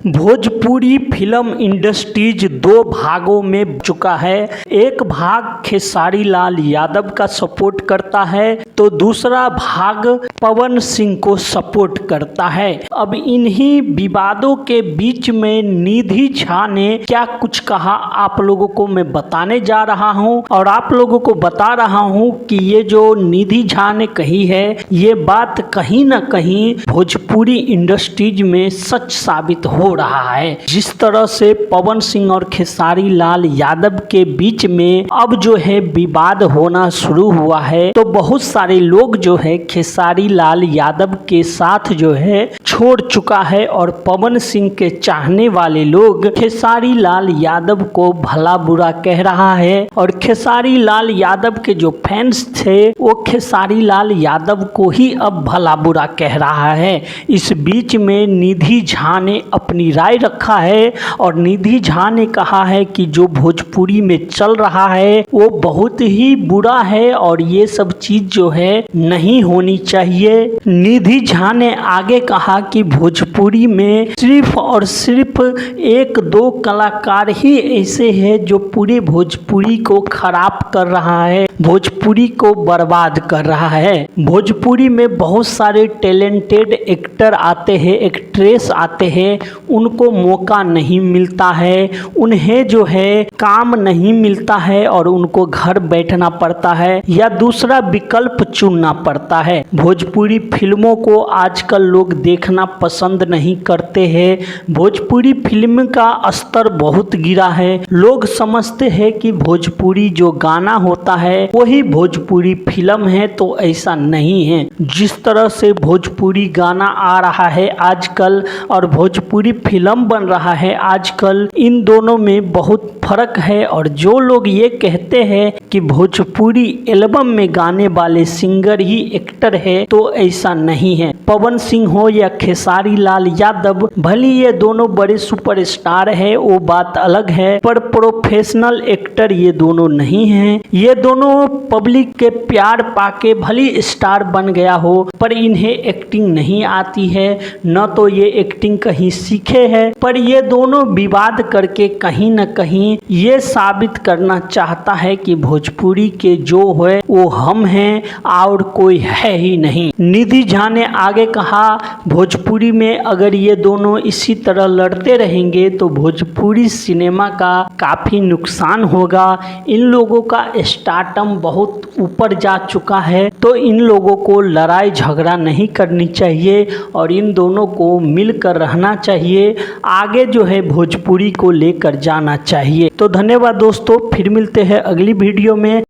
Bhojpuri film industries दो भागों में चुका है। एक भाग खेसारी लाल यादव का सपोर्ट करता है तो दूसरा भाग पवन सिंह को सपोर्ट करता है। अब इन्हीं विवादों के बीच में निधि झा ने क्या कुछ कहा आप लोगों को मैं बताने जा रहा हूं और आप लोगों को बता रहा हूं कि ये जो निधि झा ने कही है ये बात कहीं ना कहीं भोजपुरी इंडस्ट्रीज में सच साबित हो रहा है। जिस तरह से पवन सिंह और खेसारी लाल यादव के बीच में अब जो है विवाद होना शुरू हुआ है तो बहुत सारे लोग जो है खेसारी लाल यादव के साथ जो है छोड़ चुका है और पवन सिंह के चाहने वाले लोग खेसारी लाल यादव को भला बुरा कह रहा है और खेसारी लाल यादव के जो फैंस थे वो खेसारी लाल यादव को ही अब भला बुरा कह रहा है। इस बीच में निधि झा ने अपनी राय रखा है और निधि झा ने कहा है कि जो भोजपुरी में चल रहा है वो बहुत ही बुरा है और ये सब चीज जो है नहीं होनी चाहिए। निधि झा ने आगे कहा कि भोजपुरी में सिर्फ और सिर्फ एक दो कलाकार ही ऐसे हैं जो पूरे भोजपुरी को खराब कर रहा है, भोजपुरी को बर्बाद कर रहा है। भोजपुरी में बहुत सारे टैलेंटेड एक्टर आते हैं, एक्ट्रेस आते हैं, उनको मौका नहीं मिलता है, उन्हें जो है काम नहीं मिलता है और उनको घर बैठना पड़ता है या दूसरा विकल्प चुनना पड़ता है। भोजपुरी फिल्मों को आजकल लोग देखना पसंद नहीं करते हैं। भोजपुरी फिल्म का स्तर बहुत गिरा है। लोग समझते हैं कि भोजपुरी जो गाना होता है वही भोजपुरी फिल्म है, तो ऐसा नहीं है। जिस तरह से भोजपुरी गाना आ रहा है आजकल और भोजपुरी फिल्म बन रहा है आजकल, इन दोनों में बहुत फर्क है। और जो लोग ये कहते हैं कि भोजपुरी एल्बम में गाने वाले सिंगर ही एक्टर है तो ऐसा नहीं है। पवन सिंह हो या खेसारी लाल यादव, भले ये दोनों बड़े सुपरस्टार है वो बात अलग है, पर प्रोफेशनल एक्टर ये दोनों नहीं हैं। ये दोनों पब्लिक के प्यार पाके भली स्टार बन गया हो पर इन्हें एक्टिंग नहीं आती है, न तो ये एक्टिंग कहीं सीखे हैं। पर ये दोनों विवाद करके कहीं न कहीं ये साबित करना चाहता है कि भोजपुरी के जो है वो हम हैं और कोई है ही नहीं। निधि झा ने आगे कहा भोजपुरी में अगर ये दोनों इसी तरह लड़ते रहेंगे तो भोजपुरी सिनेमा का काफी नुकसान होगा। इन लोगों का स्टारडम बहुत ऊपर जा चुका है तो इन लोगों को लड़ाई झगड़ा नहीं करनी चाहिए और इन दोनों को मिलकर रहना चाहिए, आगे जो है भोजपुरी को लेकर जाना चाहिए। तो धन्यवाद दोस्तों, फिर मिलते हैं अगली वीडियो में।